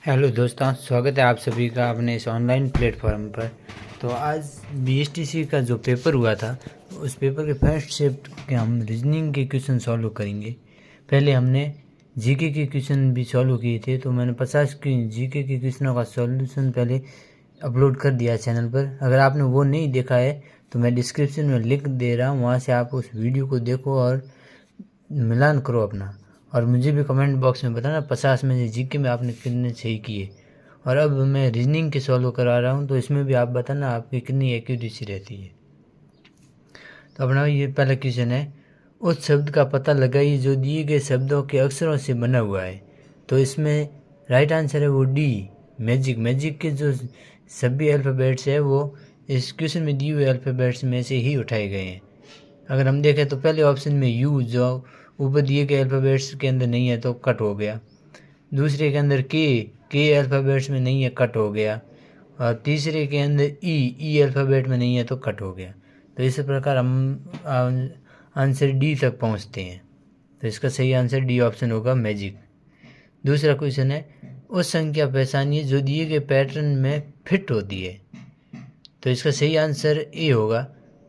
Hello दोस्तों, स्वागत है आप सभी का अपने इस ऑनलाइन प्लेटफॉर्म पर। तो आज बीएसटीसी का जो पेपर हुआ था, उस पेपर के फर्स्ट शिफ्ट के हम रीजनिंग के क्वेश्चन सॉल्व करेंगे। पहले हमने जीके के क्वेश्चन भी सॉल्व किए थे, तो मैंने 50 की जीके के क्वेश्चनों का सॉल्यूशन पहले अपलोड कर दिया चैनल पर। अगर आपने वो नहीं देखा है तो मैं डिस्क्रिप्शन में लिंक दे रहा हूँ, वहाँ से आप उस वीडियो को देखो और मिलान करो अपना। और मुझे भी कमेंट बॉक्स में बताना 50 में से जीके में आपने कितने सही किए। और अब मैं रीजनिंग के सॉल्व करा रहा हूँ, तो इसमें भी आप बताना आपकी कितनी एक्यूरेसी रहती है। तो अपना ये पहला क्वेश्चन है, उस शब्द का पता लगाइए जो दिए गए शब्दों के अक्षरों से बना हुआ है। तो इसमें राइट आंसर है वो डी, मैजिक। मैजिक के जो सभी अल्फ़ाबेट्स है वो इस क्वेश्चन में दिए हुए अल्फ़ाबेट्स में से ही उठाए गए हैं। अगर हम देखें तो पहले ऑप्शन में यू जो ऊपर दिए गए अल्फ़ाबेट्स के अंदर नहीं है तो कट हो गया। दूसरे के अंदर के अल्फ़ाबेट्स में नहीं है, कट हो गया। और तीसरे के अंदर ई अल्फ़ाबेट में नहीं है तो कट हो गया। तो इस प्रकार हम आंसर डी तक पहुंचते हैं। तो इसका सही आंसर डी ऑप्शन होगा, मैजिक। दूसरा क्वेश्चन है, उस संख्या पहचानिए जो दिए गए पैटर्न में फिट होती है। तो इसका सही आंसर ए होगा।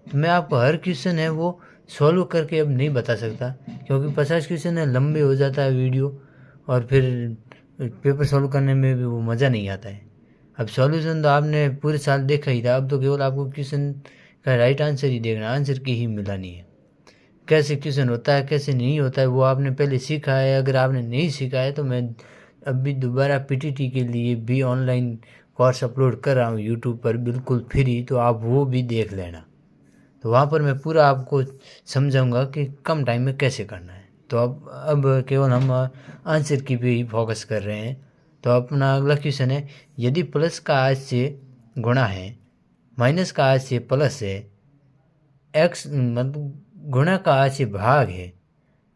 तो मैं आपको हर क्वेश्चन है वो सॉल्व करके अब नहीं बता सकता, क्योंकि 50 क्वेश्चन है, लंबे हो जाता है वीडियो और फिर पेपर सॉल्व करने में भी वो मज़ा नहीं आता है। अब सॉल्यूशन तो आपने पूरे साल देखा ही था, अब तो केवल आपको क्वेश्चन का राइट आंसर ही देखना, आंसर की ही मिलानी है। कैसे क्वेश्चन होता है कैसे नहीं होता है वो आपने पहले सीखा है। अगर आपने नहीं सीखा है तो मैं अभी दोबारा पीटीटी के लिए भी ऑनलाइन कोर्स अपलोड कर रहा हूँ यूट्यूब पर, बिल्कुल फ्री, तो आप वो भी देख लेना। तो वहाँ पर मैं पूरा आपको समझाऊंगा कि कम टाइम में कैसे करना है। तो अब केवल हम आंसर की भी फोकस कर रहे हैं। तो अपना अगला क्वेश्चन है, यदि प्लस का आज से गुणा है, माइनस का आज से प्लस है, एक्स मतलब गुणा का आज से भाग है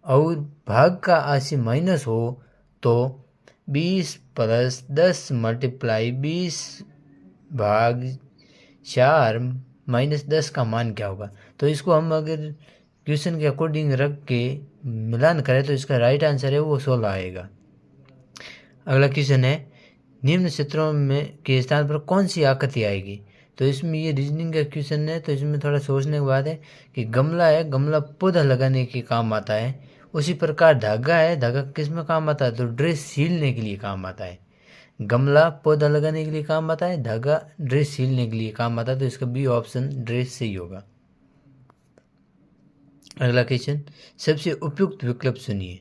और भाग का आज से माइनस हो, तो 20 प्लस 10 मल्टीप्लाई 20 भाग 4 माइनस 10 का मान क्या होगा। तो इसको हम अगर क्वेश्चन के अकॉर्डिंग रख के मिलान करें तो इसका राइट आंसर है वो 16 आएगा। अगला क्वेश्चन है, निम्न क्षेत्रों में के स्थान पर कौन सी आकृति आएगी। तो इसमें ये रीजनिंग का क्वेश्चन है, तो इसमें थोड़ा सोचने की बात है कि गमला है, गमला पौधा लगाने के काम आता है। उसी प्रकार धागा है, धागा किस में काम आता है, तो ड्रेस सीलने के लिए काम आता है। गमला पौधा लगाने के लिए काम आता है, धागा ड्रेस सीलने के लिए काम आता है। तो इसका बी ऑप्शन ड्रेस सही होगा। अगला क्वेश्चन, सबसे उपयुक्त विकल्प सुनिए।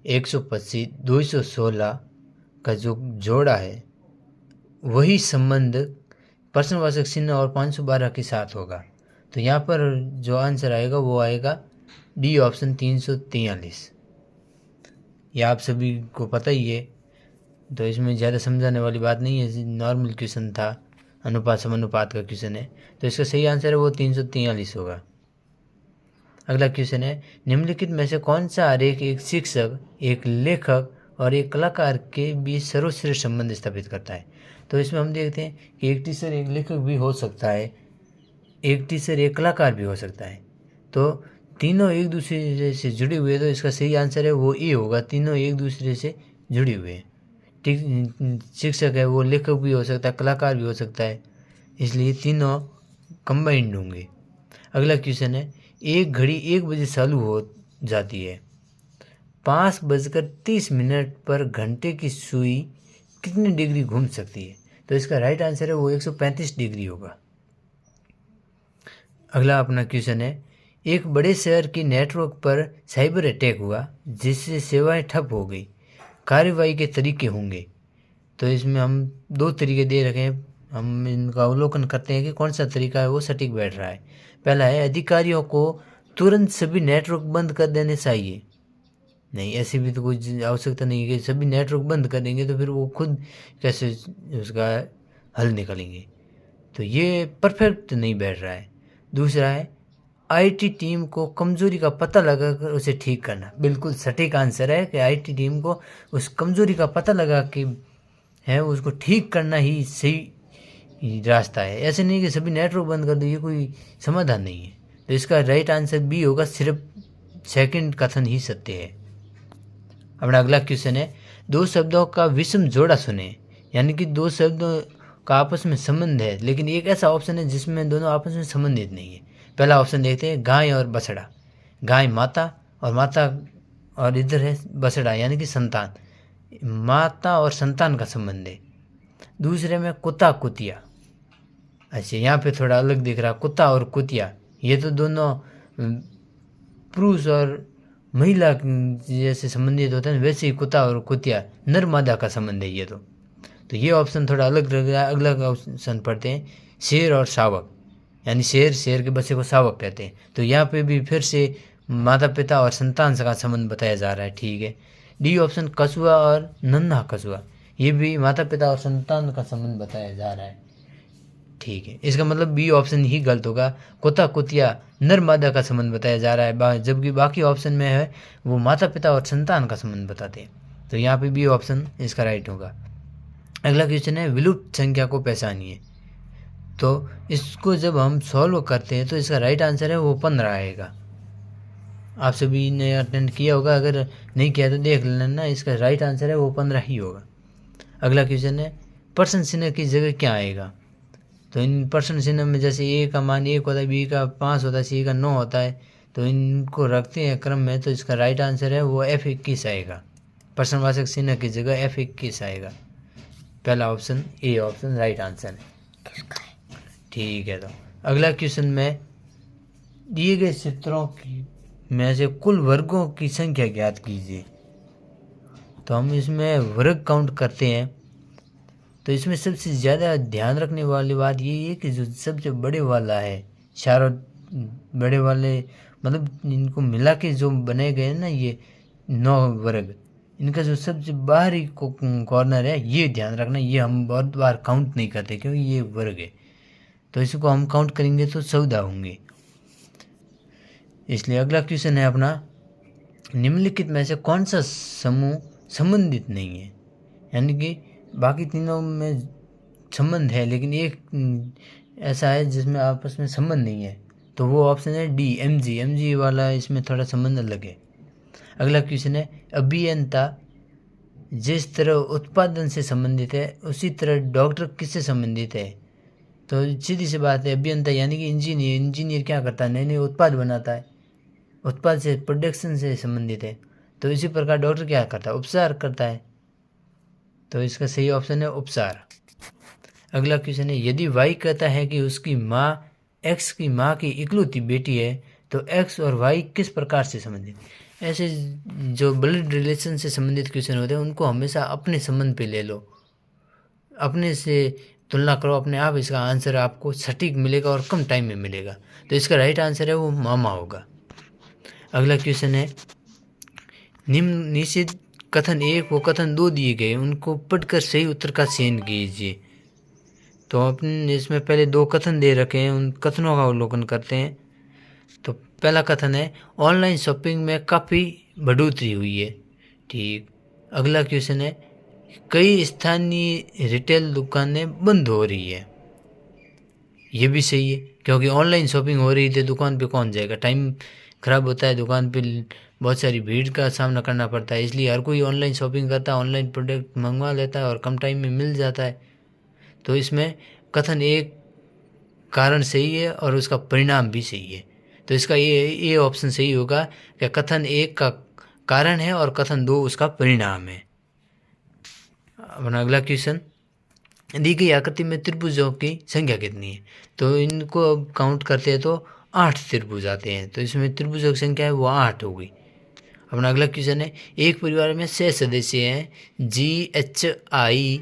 125 216 का जो जोड़ा है वही संबंध प्रश्नवाचक चिन्ह और 512 के साथ होगा। तो यहाँ पर जो आंसर आएगा वो आएगा डी ऑप्शन 343। यह आप सभी को पता ही है, तो इसमें ज़्यादा समझाने वाली बात नहीं है, नॉर्मल क्वेश्चन था, अनुपात समानुपात का क्वेश्चन है। तो इसका सही आंसर है वो 343 होगा। अगला क्वेश्चन है, निम्नलिखित में से कौन सा आरेख एक शिक्षक, एक लेखक और एक कलाकार के बीच सर्वश्रेष्ठ संबंध स्थापित करता है। तो इसमें हम देखते हैं कि एक टीचर एक लेखक भी हो सकता है, एक टीचर एक कलाकार भी हो सकता है। तो तीनों एक दूसरे से जुड़े हुए, तो इसका सही आंसर है वो ए होगा, तीनों एक दूसरे से जुड़े हुए हैं। शिक्षक है वो लेखक भी हो सकता है, कलाकार भी हो सकता है, इसलिए तीनों कंबाइंड होंगे। अगला क्वेश्चन है, एक घड़ी 1 बजे चालू हो जाती है, 5:30 पर घंटे की सुई कितने डिग्री घूम सकती है। तो इसका राइट आंसर है वो 135 डिग्री होगा। अगला अपना क्वेश्चन है, एक बड़े शहर की नेटवर्क पर साइबर अटैक हुआ जिससे सेवाएं ठप हो गई, कार्रवाई के तरीके होंगे। तो इसमें हम 2 तरीके दे रखे हैं, हम इनका अवलोकन करते हैं कि कौन सा तरीका है वो सटीक बैठ रहा है। पहला है, अधिकारियों को तुरंत सभी नेटवर्क बंद कर देने चाहिए। नहीं, ऐसी भी तो कोई आवश्यकता नहीं है कि सभी नेटवर्क बंद कर देंगे तो फिर वो खुद कैसे उसका हल निकालेंगे। तो ये परफेक्ट नहीं बैठ रहा है। दूसरा है, आईटी टीम को कमजोरी का पता लगाकर उसे ठीक करना। बिल्कुल सटीक आंसर है कि आईटी टीम को उस कमजोरी का पता लगा के है उसको ठीक करना ही सही रास्ता है। ऐसे नहीं कि सभी नेटवर्क बंद कर दो, ये कोई समाधान नहीं है। तो इसका राइट आंसर बी होगा, सिर्फ सेकंड कथन ही सत्य है। अपना अगला क्वेश्चन है, 2 शब्दों का विषम जोड़ा सुने यानी कि दो शब्दों का आपस में संबंध है, लेकिन एक ऐसा ऑप्शन है जिसमें दोनों आपस में संबंधित नहीं है। पहला ऑप्शन देखते हैं, गाय और बछड़ा। गाय माता और इधर है बछड़ा यानी कि संतान, माता और संतान का संबंध है। दूसरे में कुत्ता कुतिया। अच्छा, यहाँ पे थोड़ा अलग दिख रहा, कुत्ता और कुतिया, ये तो दोनों पुरुष और महिला जैसे संबंधित होते हैं, वैसे ही कुत्ता और कुतिया नर मादा का संबंध है ये तो ये ऑप्शन थोड़ा अलग लग रहा है। अगला ऑप्शन पढ़ते हैं, शेर और शावक, यानी शेर के बच्चे को शावक कहते हैं। तो यहाँ पे भी फिर से माता पिता और संतान का संबंध बताया जा रहा है। ठीक है। डी ऑप्शन, कछुआ और नन्हा कछुआ, ये भी माता पिता और संतान का संबंध बताया जा रहा है। ठीक है, इसका मतलब बी ऑप्शन ही गलत होगा, कुत्ता कुतिया नर मादा का संबंध बताया जा रहा है, जबकि बाकी ऑप्शन में है वो माता पिता और संतान का संबंध बताते हैं। तो यहाँ पे बी ऑप्शन इसका राइट होगा। अगला क्वेश्चन है, विलुप्त संख्या को पहचानिए। तो इसको जब हम सॉल्व करते हैं तो इसका राइट आंसर है वो 15 आएगा। आप सभी ने अटेंड किया होगा, अगर नहीं किया तो देख लेना, इसका राइट आंसर है वो 15 ही होगा। अगला क्वेश्चन है, पर्सन चिन्ह की जगह क्या आएगा। तो इन पर्सन चिन्ह में जैसे ए का मान 1 होता है, बी का 5 होता है, सी का 9 होता है, तो इनको रखते हैं क्रम में, तो इसका राइट आंसर है वो F21 आएगा। पर्सनवाचक चिन्ह की जगह F21 आएगा। पहला option A option right answer है। ठीक है। तो अगला क्वेश्चन में दिए गए चित्रों की में से कुल वर्गों की संख्या ज्ञात कीजिए। तो हम इसमें वर्ग काउंट करते हैं, तो इसमें सबसे ज़्यादा ध्यान रखने वाली बात ये है कि जो सबसे बड़े वाला है, चारों बड़े वाले मतलब इनको मिला के जो बनाए गए हैं ना ये 9 वर्ग, इनका जो सबसे बाहरी कॉर्नर है ये ध्यान रखना, ये हम बहुत बार काउंट नहीं करते क्योंकि ये वर्ग है, तो इसको हम काउंट करेंगे तो 14 होंगे। इसलिए अगला क्वेश्चन है अपना, निम्नलिखित में से कौन सा समूह संबंधित नहीं है, यानी कि बाकी तीनों में संबंध है लेकिन एक ऐसा है जिसमें आपस में संबंध नहीं है, तो वो ऑप्शन है डी, एमजी वाला, इसमें थोड़ा संबंध अलग है। अगला क्वेश्चन है, अभियंता जिस तरह उत्पादन से संबंधित है उसी तरह डॉक्टर किससे संबंधित है। तो सीधी सी बात है, अभियंता यानी कि इंजीनियर क्या करता है, नए नए उत्पाद बनाता है, उत्पाद से प्रोडक्शन से संबंधित है। तो इसी प्रकार डॉक्टर क्या करता है, उपचार करता है, तो इसका सही ऑप्शन है उपचार। अगला क्वेश्चन है, यदि वाई कहता है कि उसकी माँ एक्स की माँ की इकलौती बेटी है तो एक्स और वाई किस प्रकार से संबंधित। ऐसे जो ब्लड रिलेशन से संबंधित क्वेश्चन होते हैं उनको हमेशा अपने संबंध पे ले लो, अपने से तुलना करो, अपने आप इसका आंसर आपको सटीक मिलेगा और कम टाइम में मिलेगा। तो इसका राइट आंसर है वो मामा होगा। अगला क्वेश्चन है, निम्नलिखित कथन 1 व कथन 2 दिए गए, उनको पढ़कर सही उत्तर का चयन कीजिए। तो अपने इसमें पहले 2 कथन दे रखे हैं, उन कथनों का अवलोकन करते हैं। तो पहला कथन है, ऑनलाइन शॉपिंग में काफ़ी बढ़ोतरी हुई है। ठीक। अगला क्वेश्चन है, कई स्थानीय रिटेल दुकानें बंद हो रही है। ये भी सही है क्योंकि ऑनलाइन शॉपिंग हो रही थी, दुकान पे कौन जाएगा, टाइम ख़राब होता है, दुकान पे बहुत सारी भीड़ का सामना करना पड़ता है, इसलिए हर कोई ऑनलाइन शॉपिंग करता है, ऑनलाइन प्रोडक्ट मंगवा लेता है और कम टाइम में मिल जाता है। तो इसमें कथन 1 कारण सही है और उसका परिणाम भी सही है, तो इसका ये ऑप्शन सही होगा कि कथन 1 का कारण है और कथन 2 उसका परिणाम है। अपना अगला क्वेश्चन, दी गई आकृति में त्रिभुजों की संख्या कितनी है। तो इनको अब काउंट करते हैं तो 8 त्रिभुज आते हैं, तो इसमें त्रिभुजों की संख्या है वो 8 होगी। अपना अगला क्वेश्चन है, एक परिवार में 6 सदस्य हैं, GHIJNO,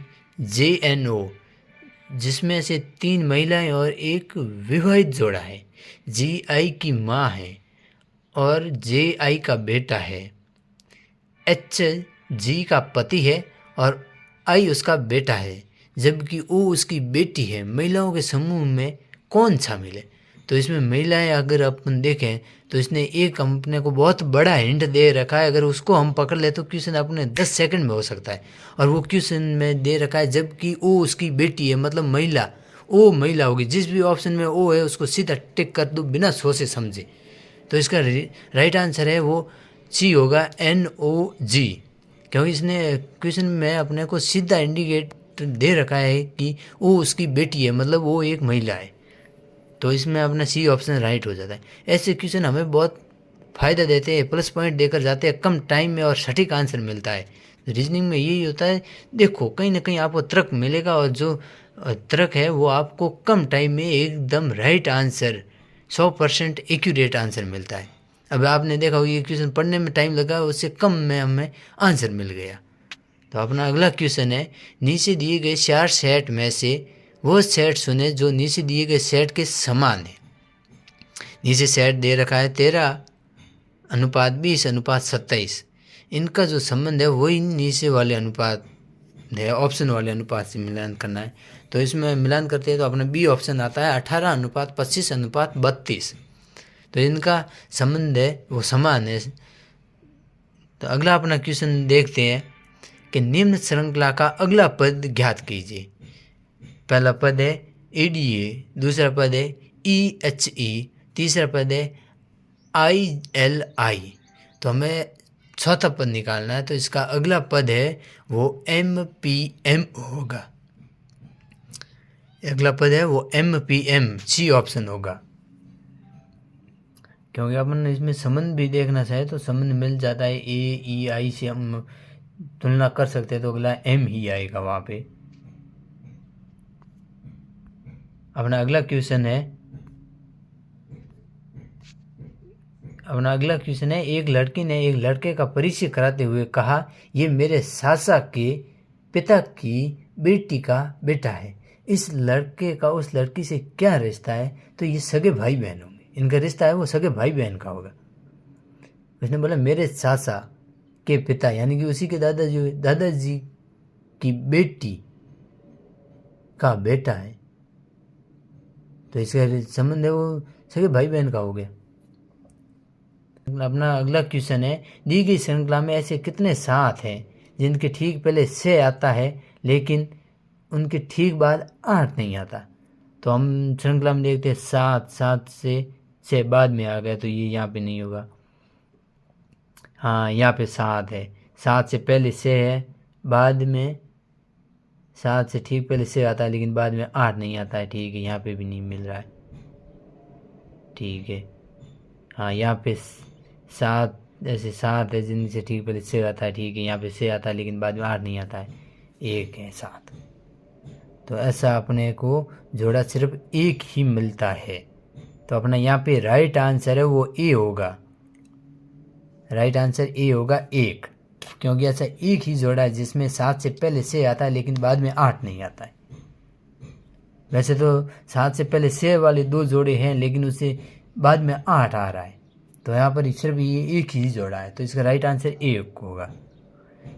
जिसमें से 3 महिलाएं और एक विवाहित जोड़ा है। GI की माँ है और JI का बेटा है, HG का पति है और I उसका बेटा है, जबकि O उसकी बेटी है। महिलाओं के समूह में कौन शामिल है। तो इसमें महिलाएं अगर अपन देखें तो इसने एक अपने को बहुत बड़ा हिंट दे रखा है, अगर उसको हम पकड़ ले तो क्वेश्चन अपने 10 सेकंड में हो सकता है, और वो क्वेश्चन में दे रखा है जबकि O उसकी बेटी है, मतलब महिला, O महिला होगी। जिस भी ऑप्शन में O है उसको सीधा टिक कर दो बिना सोचे समझे। तो इसका राइट आंसर है वो सी होगा, NOG, क्योंकि इसने क्वेश्चन में अपने को सीधा इंडिकेट कॉन्सेप्ट दे रखा है कि वो उसकी बेटी है, मतलब वो एक महिला है, तो इसमें अपना सी ऑप्शन राइट हो जाता है। ऐसे क्वेश्चन हमें बहुत फ़ायदा देते हैं, प्लस पॉइंट देकर जाते हैं, कम टाइम में और सटीक आंसर मिलता है। रीजनिंग में यही होता है, देखो कहीं ना कहीं आपको तर्क मिलेगा और जो तर्क है वो आपको कम टाइम में एकदम राइट आंसर 100% एक्यूरेट आंसर मिलता है। अब आपने देखा हो ये क्वेश्चन पढ़ने में टाइम लगा, उससे कम में हमें आंसर मिल गया। तो अपना अगला क्वेश्चन है, नीचे दिए गए 4 सेट में से वो सेट चुने जो नीचे दिए गए सेट के समान है। नीचे सेट दे रखा है 13:20:27, इनका जो संबंध है वही नीचे वाले अनुपात है, ऑप्शन वाले अनुपात से मिलान करना है। तो इसमें मिलान करते हैं तो अपना बी ऑप्शन आता है 18:25:32। तो इनका संबंध है वो समान है। तो अगला अपना क्वेश्चन देखते हैं कि निम्न श्रृंखला का अगला पद ज्ञात कीजिए। पहला पद है ADA, दूसरा पद है EHE, तीसरा पद है ILI। तो हमें चौथा पद निकालना है, तो इसका अगला पद है वो MPM होगा। अगला पद है वो MPM, सी ऑप्शन होगा। क्योंकि अपन इसमें संबंध भी देखना चाहे तो संबंध मिल जाता है, AEI से हम तुलना कर सकते हैं, तो अगला M ही आएगा वहाँ पे। अपना अगला क्वेश्चन है, एक लड़की ने एक लड़के का परिचय कराते हुए कहा, ये मेरे सासा के पिता की बेटी का बेटा है। इस लड़के का उस लड़की से क्या रिश्ता है? तो ये सगे भाई बहन होंगे, इनका रिश्ता है वो सगे भाई बहन का होगा। उसने बोला मेरे सासा के पिता, यानी कि उसी के दादाजी की बेटी का बेटा है, तो इसका संबंध है वो सगे भाई बहन का हो गया। अपना अगला क्वेश्चन है, दी गई श्रृंखला में ऐसे कितने सात हैं जिनके ठीक पहले से आता है लेकिन उनके ठीक बाद 8 नहीं आता? तो हम श्रृंखला में देखते हैं 7 से बाद में आ गया, तो ये यहाँ पे नहीं होगा। हाँ, यहाँ पे 7 है, 7 से पहले से है, बाद में 7 से ठीक पहले से आता है लेकिन बाद में 8 नहीं आता है। ठीक है, यहाँ पे भी नहीं मिल रहा है। ठीक है, हाँ यहाँ पे 7 ऐसे 7 है जिनसे ठीक पहले से आता है। ठीक है, यहाँ पे से आता है लेकिन बाद में 8 नहीं आता है, 1 है 7। तो ऐसा अपने को जोड़ा सिर्फ एक ही मिलता है। तो अपना यहाँ पे राइट आंसर है वो ए होगा। राइट आंसर ए होगा 1, क्योंकि ऐसा एक ही जोड़ा है जिसमें 7 से पहले से आता है लेकिन बाद में 8 नहीं आता है। वैसे तो 7 से पहले से वाले 2 जोड़े हैं लेकिन उससे बाद में 8 आ रहा है, तो यहाँ पर सिर्फ ये एक ही जोड़ा है, तो इसका राइट आंसर 1 होगा।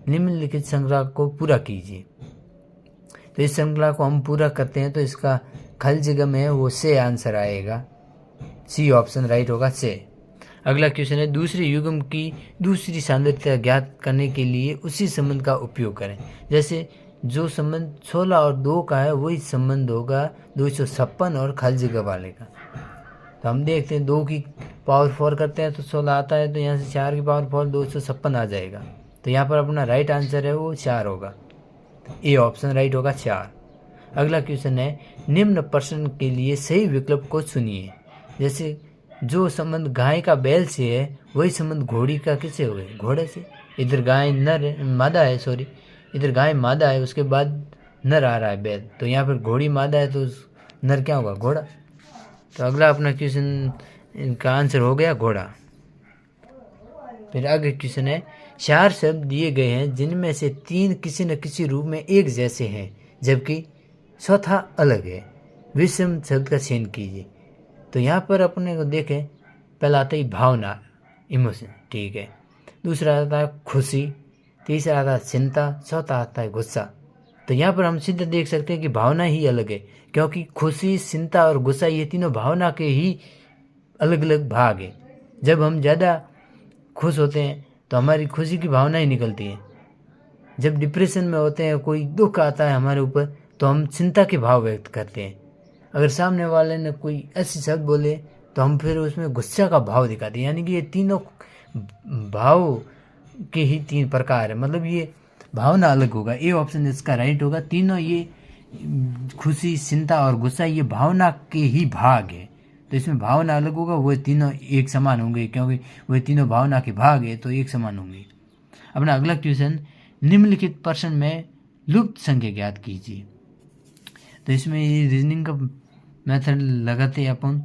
निम्नलिखित श्रृंखला को पूरा कीजिए। तो इस श्रृंखला को हम पूरा करते हैं तो इसका खल जगह में वो से आंसर आएगा, सी ऑप्शन राइट होगा से। अगला क्वेश्चन है, दूसरे युग्म की दूसरी सांद्रता ज्ञात करने के लिए उसी संबंध का उपयोग करें। जैसे जो संबंध 16 और 2 का है वही संबंध होगा 256 और खल जगह वाले का। तो हम देखते हैं 2 की पावर 4 करते हैं तो 16 आता है, तो यहाँ से 4 की पावर 4 256 आ जाएगा। तो यहाँ पर अपना राइट आंसर है वो 4 होगा, ए ऑप्शन राइट होगा 4। अगला क्वेश्चन है, निम्न प्रश्न के लिए सही विकल्प को चुनिए। जैसे जो संबंध गाय का बैल से है वही संबंध घोड़ी का किससे हो गया? घोड़े से। इधर गाय मादा है, इधर गाय मादा है, उसके बाद नर आ रहा है बैल, तो यहाँ पर घोड़ी मादा है तो नर क्या होगा? घोड़ा। तो अगला अपना क्वेश्चन इनका आंसर हो गया घोड़ा। फिर आगे क्वेश्चन है, 4 शब्द दिए गए हैं जिनमें से 3 किसी न किसी रूप में एक जैसे हैं जबकि चौथा अलग है। विषम शब्द का चयन कीजिए। तो यहाँ पर अपने को देखें, पहला आता है भावना, इमोशन। ठीक है, दूसरा आता है खुशी, तीसरा आता है चिंता, चौथा आता है गुस्सा। तो यहाँ पर हम सीधे देख सकते हैं कि भावना ही अलग है, क्योंकि खुशी, चिंता और गुस्सा ये तीनों भावना के ही अलग अलग भाग है। जब हम ज़्यादा खुश होते हैं तो हमारी खुशी की भावना ही निकलती है। जब डिप्रेशन में होते हैं, कोई दुख आता है हमारे ऊपर, तो हम चिंता के भाव व्यक्त करते हैं। अगर सामने वाले ने कोई ऐसे शब्द बोले तो हम फिर उसमें गुस्सा का भाव दिखाते हैं। यानी कि ये तीनों भाव के ही 3 प्रकार है, मतलब ये भावना अलग होगा, ए ऑप्शन इसका राइट होगा। तीनों ये खुशी, चिंता और गुस्सा ये भावना के ही भाग है, तो इसमें भावना अलग होगा, वो तीनों एक समान होंगे क्योंकि वो तीनों भावना के भाग है तो एक समान होंगे। अपना अगला क्वेश्चन, निम्नलिखित प्रश्न में लुप्त संख्या ज्ञात कीजिए। तो इसमें ये रीजनिंग का मेथड लगाते हैं अपन,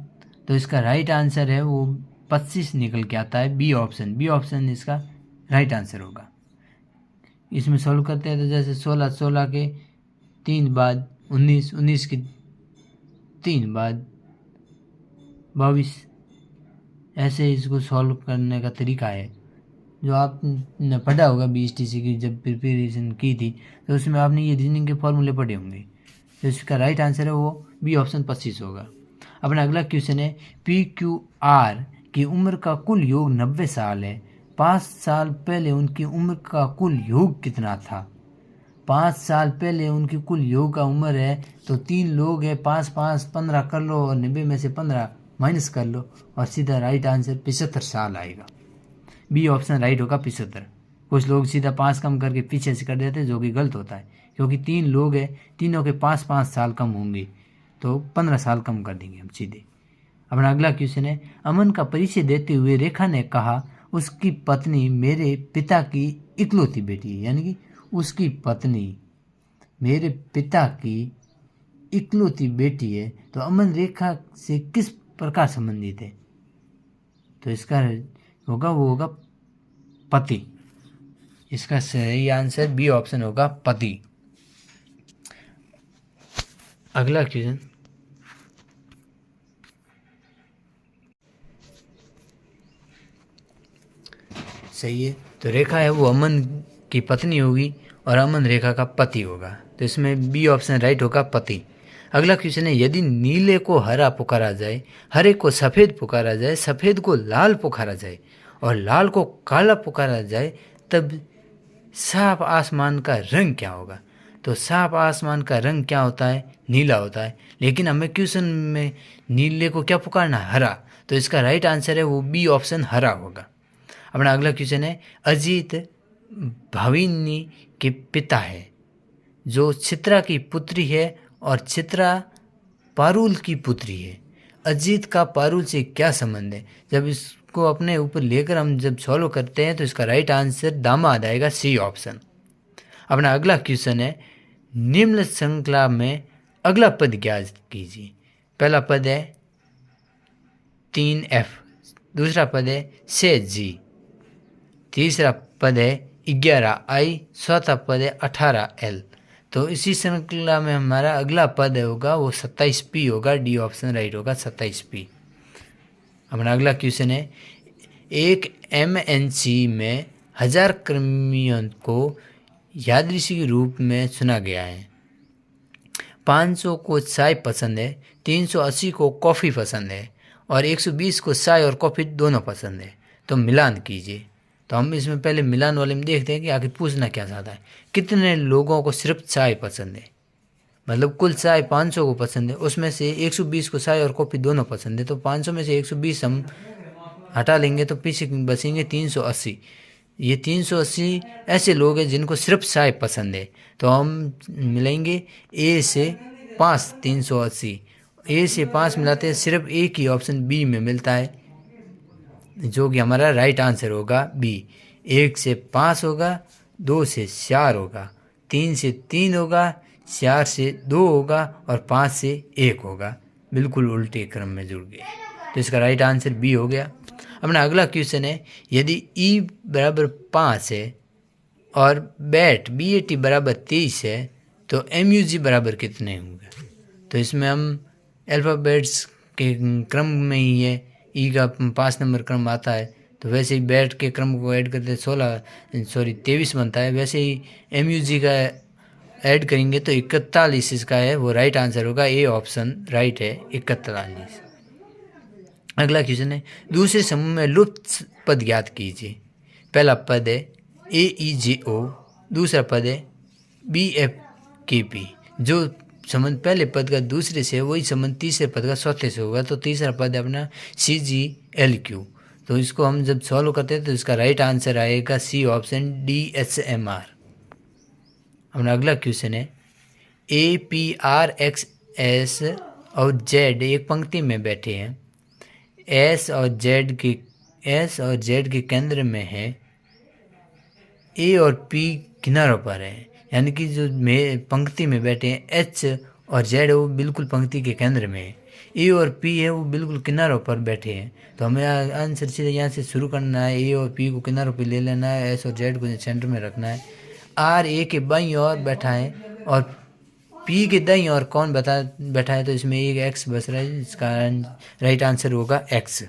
तो इसका राइट आंसर है वो 25 निकल के आता है, बी ऑप्शन। बी ऑप्शन इसका राइट आंसर होगा। इसमें सॉल्व करते हैं तो जैसे 16, 16 के 3 बाद 19, 19 के 3 बाद 22, ऐसे इसको सॉल्व करने का तरीका है जो आपने पढ़ा होगा BSTC की जब प्रिपरेशन की थी, तो उसमें आपने ये रीजनिंग के फॉर्मूले पढ़े होंगे। तो इसका राइट आंसर है वो बी ऑप्शन 25 होगा। अपना अगला क्वेश्चन है, PQR की उम्र का कुल योग 90 साल है, 5 साल पहले उनकी उम्र का कुल योग कितना था? 5 साल पहले उनकी कुल योग का उम्र है, तो 3 लोग हैं, 5 5 15 कर लो और 90 में से 15 माइनस कर लो और सीधा राइट आंसर 75 साल आएगा। बी ऑप्शन राइट होगा 75। कुछ लोग सीधा 5 कम करके पीछे से कर देते हैं जो कि गलत होता है, क्योंकि 3 लोग हैं, तीनों के 5 5 साल कम होंगे तो 15 साल कम कर देंगे हम सीधे। अपना अगला क्वेश्चन है, अमन का परिचय देते हुए रेखा ने कहा उसकी पत्नी मेरे पिता की इकलौती बेटी है, यानी कि उसकी पत्नी मेरे पिता की इकलौती बेटी है, तो अमन रेखा से किस प्रकार संबंधित है? तो इसका होगा वो होगा पति। इसका सही आंसर बी ऑप्शन होगा पति। अगला क्वेश्चन, सही है, तो रेखा है वो अमन की पत्नी होगी और अमन रेखा का पति होगा, तो इसमें बी ऑप्शन राइट होगा पति। अगला क्वेश्चन है, यदि नीले को हरा पुकारा जाए, हरे को सफ़ेद पुकारा जाए, सफ़ेद को लाल पुकारा जाए और लाल को काला पुकारा जाए, तब साफ आसमान का रंग क्या होगा? तो साफ आसमान का रंग क्या होता है? नीला होता है, लेकिन हमें क्वेश्चन में नीले को क्या पुकारना? हरा, तो इसका राइट आंसर है वो बी ऑप्शन हरा होगा। अपना अगला क्वेश्चन है, अजीत भाविनी के पिता है जो चित्रा की पुत्री है और चित्रा पारुल की पुत्री है, अजीत का पारुल से क्या संबंध है? जब इसको अपने ऊपर लेकर हम जब सॉल्व करते हैं तो इसका राइट आंसर दामाद आएगा, सी ऑप्शन। अपना अगला क्वेश्चन है, निम्न श्रृंखला में अगला पद ज्ञात कीजिए। पहला पद है 3F, दूसरा पद है 6G, तीसरा पद है 11I, चौथा पद है 18L। तो इसी श्रृंखला में हमारा अगला पद होगा वो 27P होगा, डी ऑप्शन राइट होगा 27P। हमारा अगला क्वेश्चन है, एक MNC में 1000 कर्मियों को यादृच्छिक रूप में चुना गया है। 500 को चाय पसंद है, 380 को कॉफ़ी पसंद है और 120 को चाय और कॉफ़ी दोनों पसंद है, तो मिलान कीजिए। तो हम इसमें पहले मिलान वाले में देखते हैं कि आखिर पूछना क्या चाहता है। कितने लोगों को सिर्फ चाय पसंद है, मतलब कुल चाय 500 को पसंद है, उसमें से 120 को चाय और कॉफ़ी दोनों पसंद है, तो 500 में से 120 हम हटा लेंगे तो पीछे बचेंगे 380। ये 380 ऐसे लोग हैं जिनको सिर्फ चाय पसंद है, तो हम मिलेंगे ए से 5, 380 ए से 5 मिलाते हैं, सिर्फ एक ही ऑप्शन बी में मिलता है जो कि हमारा राइट आंसर होगा बी। 1 से 5 होगा, 2 से 4 होगा, 3 से 3 होगा, 4 से 2 होगा और 5 से 1 होगा, बिल्कुल उल्टे क्रम में जुड़ गए, तो इसका राइट आंसर बी हो गया। अपना अगला क्वेश्चन है, यदि ई बराबर 5 है और BAT बराबर 23 है तो MUG बराबर कितने होंगे? तो इसमें हम अल्फ़ाबेट्स के क्रम में ही है, ई का 5 नंबर क्रम आता है, तो वैसे ही BAT के क्रम को ऐड करते 23 बनता है, वैसे ही MUG का ऐड करेंगे तो 41 इसका है वो राइट आंसर होगा, ए ऑप्शन राइट है 41। अगला क्वेश्चन है, दूसरे समूह में लुप्त पद ज्ञात कीजिए। पहला पद है AEJO, दूसरा पद है BFKP। जो संबंध पहले पद का दूसरे से वही संबंध तीसरे पद का चौथे से होगा, तो तीसरा पद है अपना CGLQ। तो इसको हम जब सॉल्व करते हैं तो इसका राइट आंसर आएगा सी ऑप्शन DHMR। अपना अगला क्वेश्चन है APRXS और Z एक पंक्ति में बैठे हैं, S और Z के केंद्र में है, A और P किनारों पर है, यानी कि जो पंक्ति में बैठे हैं H और Z है वो बिल्कुल पंक्ति के केंद्र में है, A और P है वो बिल्कुल किनारों पर बैठे हैं। तो हमें आंसर सीधे यहाँ से शुरू करना है, A और P को किनारों पर ले लेना है, S और Z को सेंटर में रखना है। R A के बाईं ओर बैठा है और P के दाईं ओर कौन बैठा है, तो इसमें एक X बच रहा है, इसका राइट आंसर होगा X।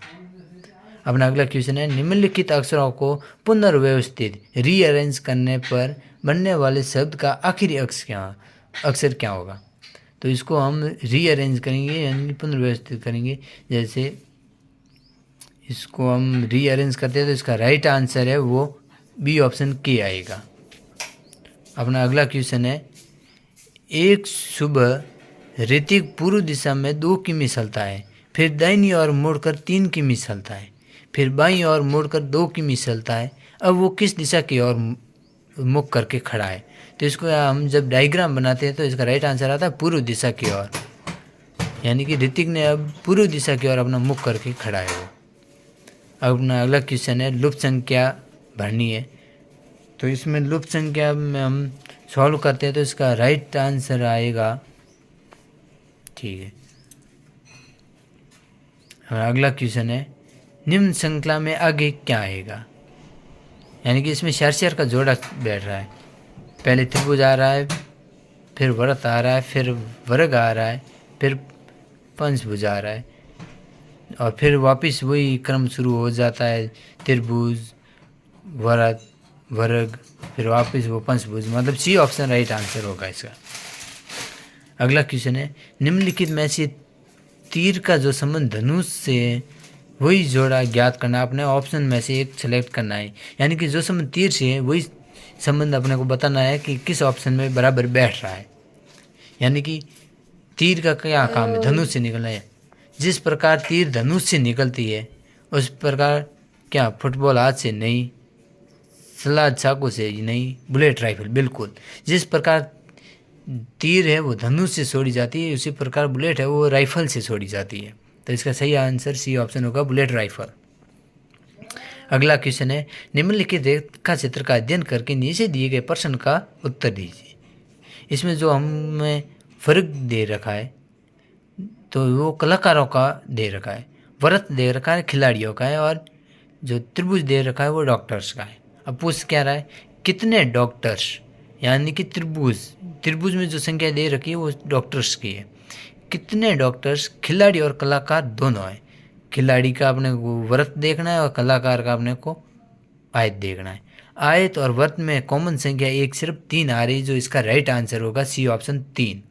अपना अगला क्वेश्चन है निम्नलिखित अक्षरों को पुनर्व्यवस्थित रीअरेंज करने पर बनने वाले शब्द का आखिरी अक्षर क्या होगा। तो इसको हम रीअरेंज करेंगे यानी पुनर्व्यवस्थित करेंगे। जैसे इसको हम रीअरेंज करते हैं तो इसका राइट आंसर है वो बी ऑप्शन के आएगा। अपना अगला क्वेश्चन है एक सुबह ऋतिक पूर्व दिशा में 2 किमी चलता है, फिर दाहिनी ओर मुड़कर 3 किमी चलता है, फिर बाईं ओर मुड़कर 2 किमी चलता है। अब वो किस दिशा की ओर मुख करके खड़ा है। तो इसको हम जब डायग्राम बनाते हैं तो इसका राइट आंसर आता है पूर्व दिशा की ओर, यानी कि ऋतिक ने अब पूर्व दिशा की ओर अपना मुख करके खड़ा है वो। अपना अगला क्वेश्चन है लुप्त संख्या भरनी है। तो इसमें लुप्त संख्या में हम सॉल्व करते हैं तो इसका राइट आंसर आएगा, ठीक है। अगला क्वेश्चन है निम्न श्रृंखला में आगे क्या आएगा, यानी कि इसमें शर का जोड़ा बैठ रहा है। पहले त्रिभुज आ रहा है, फिर वृत्त आ रहा है, फिर वर्ग आ रहा है, फिर पंचभुज आ रहा है और फिर वापस वही क्रम शुरू हो जाता है, त्रिभुज वृत्त वर्ग फिर वापस वो पंचभुज, मतलब सी ऑप्शन राइट आंसर होगा इसका। अगला क्वेश्चन है निम्नलिखित में से तीर का जो संबंध धनुष से वही जोड़ा ज्ञात करना। अपने ऑप्शन में से एक सेलेक्ट करना है, यानी कि जो संबंध तीर से है वही संबंध अपने को बताना है कि किस ऑप्शन में बराबर बैठ रहा है। यानी कि तीर का क्या काम है, धनुष से निकलना है। जिस प्रकार तीर धनुष से निकलती है उस प्रकार क्या फुटबॉल हाथ से नहीं, सलाद चाकू से नहीं, बुलेट राइफल बिल्कुल। जिस प्रकार तीर है वो धनुष से छोड़ी जाती है उसी प्रकार बुलेट है वो राइफल से छोड़ी जाती है। तो इसका सही आंसर सी ऑप्शन होगा बुलेट राइफल। अगला क्वेश्चन है निम्नलिखित रेखा चित्र का अध्ययन करके नीचे दिए गए प्रश्न का उत्तर दीजिए। इसमें जो हमें फर्क दे रखा है तो वो कलाकारों का दे रखा है, वृत्त दे रखा है खिलाड़ियों का है और जो त्रिभुज दे रखा है वो डॉक्टर्स का है। अब पूछ क्या रहा है कितने डॉक्टर्स, यानी कि त्रिभुज में जो संख्या दे रखी है वो डॉक्टर्स की है। कितने डॉक्टर्स खिलाड़ी और कलाकार दोनों है। खिलाड़ी का अपने को वृत्त देखना है और कलाकार का अपने को आयत देखना है। आयत और वृत्त में कॉमन संख्या एक सिर्फ 3 आ रही, जो इसका राइट आंसर होगा सी ऑप्शन 3।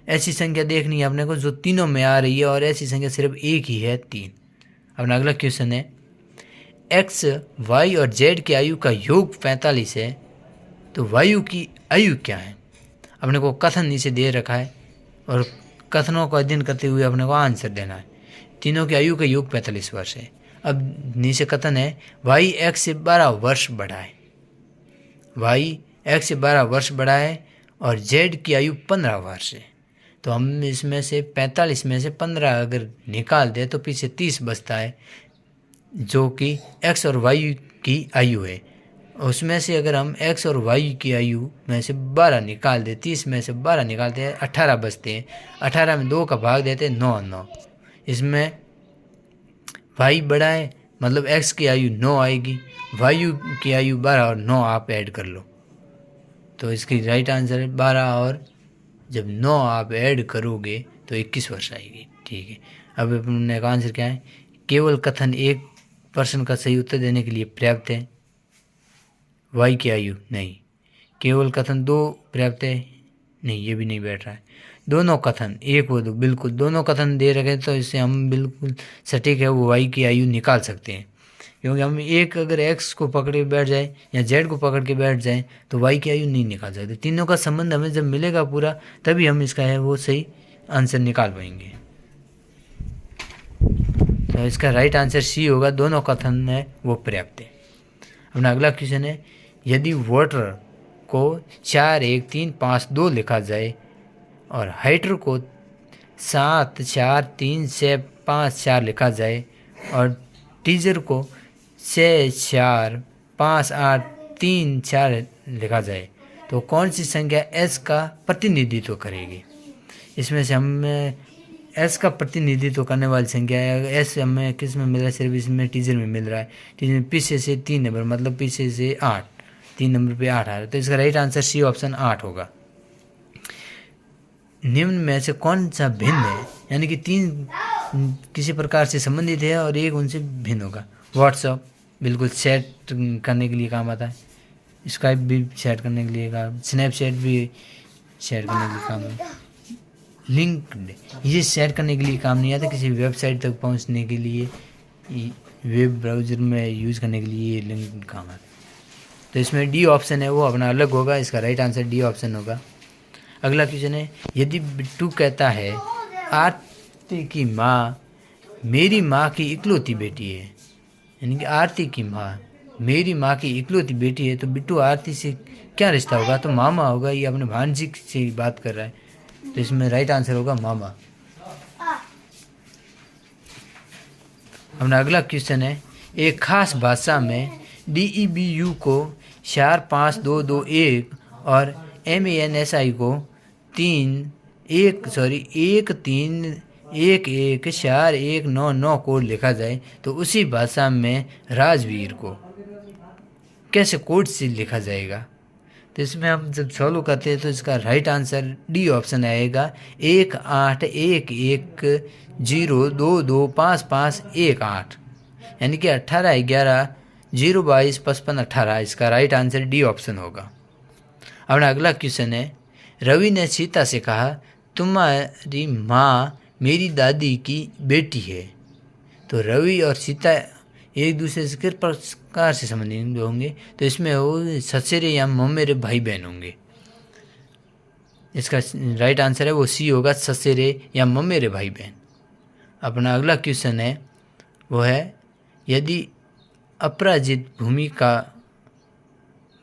ऐसी संख्या देखनी है अपने को जो तीनों में आ रही है और ऐसी संख्या सिर्फ एक ही है 3। अपना अगला क्वेश्चन है एक्स वाई और जेड की आयु का योग 45 है, तो वायु की आयु क्या है। अपने को कथन नीचे दे रखा है और कथनों का अध्ययन करते हुए अपने को आंसर देना है। तीनों की आयु का योग 45 वर्ष है। अब नीचे कथन है वाई एक्स से 12 वर्ष बढ़ा है, वाई एक्स से 12 वर्ष बढ़ा है और जेड की आयु 15 वर्ष है। तो हम इसमें से 45 में से 15 अगर निकाल दें तो पीछे 30 बचता है, जो कि एक्स और वाई की आयु है। उसमें से अगर हम एक्स और वाई की आयु में से 12 निकाल दें, 30 में से 12 निकालते हैं 18 बचते हैं। 18 में 2 का भाग देते हैं 9। इसमें वाई बड़ा है मतलब एक्स की आयु 9 आएगी, वायु की आयु 12 और 9 आप ऐड कर लो। तो इसकी राइट आंसर है 12 और जब 9 आप ऐड करोगे तो 21 वर्ष आएगी, ठीक है। अब अपने का आंसर क्या है, केवल कथन एक प्रश्न का सही उत्तर देने के लिए पर्याप्त है। वाई की आयु नहीं, केवल कथन 2 पर्याप्त है नहीं, ये भी नहीं बैठ रहा है। दोनों कथन एक वो दो बिल्कुल दोनों कथन दे रखे तो इससे हम बिल्कुल सटीक है वो वाई की आयु निकाल सकते हैं, क्योंकि हम एक अगर एक्स को पकड़ के बैठ जाए या जेड को पकड़ के बैठ जाए तो वाई की आयु नहीं निकाल सकते। तीनों का संबंध हमें जब मिलेगा पूरा तभी हम इसका है वो सही आंसर निकाल पाएंगे। तो इसका राइट आंसर सी होगा, दोनों कथन है वो पर्याप्त है। अपना अगला क्वेश्चन है यदि वाटर को 4 1 3 5 2 लिखा जाए और हाइड्रो को 7 4 3 6 5 4 लिखा जाए और टीजर को 6 4 5 8 3 4 लिखा जाए तो कौन सी संख्या एस का प्रतिनिधित्व करेगी। इसमें से हमें एस का प्रतिनिधित्व करने वाली संख्या है। एस हमें किस में मिल रहा है, सिर्फ इसमें टीजर में मिल रहा है। टीजर में पीछे से 3 नंबर, मतलब पीछे से 8, 3 नंबर पे 8 आ रहा है, तो इसका राइट आंसर सी ऑप्शन 8 होगा। निम्न में से कौन सा भिन्न है, यानी कि 3 किसी प्रकार से संबंधित है और एक उनसे भिन्न होगा। व्हाट्सअप बिल्कुल चैट करने के लिए काम आता है, स्काइप भी चैट करने के लिए काम, स्नैपचैट भी शेयर करने के लिए काम है, लिंक्ड ये शेयर करने के लिए काम नहीं आता, किसी वेबसाइट तक पहुंचने के लिए, वेब ब्राउज़र में यूज़ करने के लिए ये लिंक काम आता है। तो इसमें डी ऑप्शन है वो अपना अलग होगा, इसका राइट आंसर डी ऑप्शन होगा। अगला क्वेश्चन है, यदि बिट्टू कहता है आरती की माँ मेरी माँ की इकलौती बेटी है, यानी कि आरती की माँ मेरी माँ की इकलौती बेटी है, तो बिट्टू आरती से क्या रिश्ता होगा, तो मामा होगा, ये अपने भांजी से बात कर रहा है, तो इसमें राइट आंसर होगा मामा। अपना अगला क्वेश्चन है, एक खास भाषा में DEBU को 4 5 2 2 1 और MANSI को 1 3 1 1 4 1 9 9 कोड लिखा जाए तो उसी भाषा में राजवीर को कैसे कोड से लिखा जाएगा। तो इसमें हम जब सॉल्व करते हैं तो इसका राइट आंसर डी ऑप्शन आएगा 1 8 1 1 0 2 2 5 5 1 8, यानी कि 18 11 0 22 55 18, इसका राइट आंसर डी ऑप्शन होगा। अपना अगला क्वेश्चन है, रवि ने सीता से कहा तुम्हारी माँ मेरी दादी की बेटी है, तो रवि और सीता एक दूसरे से किस प्रकार से संबंधित होंगे, तो इसमें वो ससुरे या ममेरे भाई बहन होंगे। इसका राइट आंसर है वो सी होगा, ससुरे या ममेरे भाई बहन। अपना अगला क्वेश्चन है वो है, यदि अपराजित भूमि का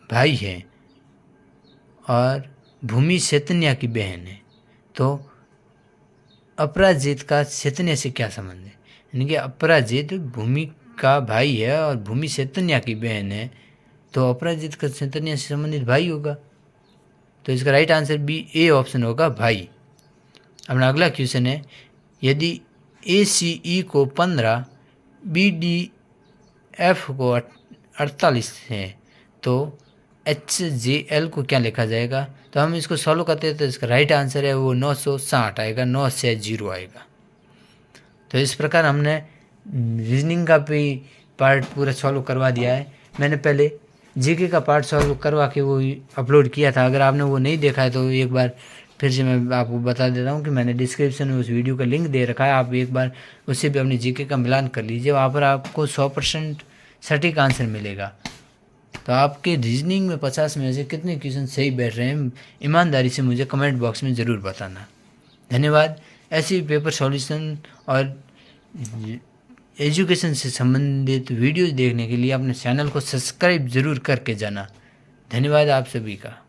भाई है और भूमि शैतन्या की बहन है, तो अपराजित का शैतन्या से क्या संबंध है, यानी कि अपराजित भूमि का भाई है और भूमि शैतन्या की बहन है, तो अपराजित का शैतन्या से संबंधित भाई होगा, तो इसका right answer B A option होगा भाई। अपना अगला क्वेश्चन है, यदि ACE को 15 BDF को 48 है तो HJL को क्या लिखा जाएगा, तो हम इसको सॉल्व करते हैं तो इसका राइट आंसर है वो 960 आएगा, 960 आएगा। तो इस प्रकार हमने रीजनिंग का भी पार्ट पूरा सॉल्व करवा दिया है। मैंने पहले जीके का पार्ट सॉल्व करवा के वो अपलोड किया था, अगर आपने वो नहीं देखा है तो एक बार फिर से मैं आपको बता देता हूँ कि मैंने डिस्क्रिप्शन में उस वीडियो का लिंक दे रखा है, आप एक बार उससे भी अपनी जीके का मिलान कर लीजिए, वहाँ पर आपको 100% सटीक आंसर मिलेगा। तो आपके रीजनिंग में 50 में से कितने क्वेश्चन सही बैठ रहे हैं, ईमानदारी से मुझे कमेंट बॉक्स में ज़रूर बताना। धन्यवाद। ऐसी पेपर सॉल्यूशन और एजुकेशन से संबंधित वीडियोज़ देखने के लिए अपने चैनल को सब्सक्राइब ज़रूर करके जाना। धन्यवाद आप सभी का।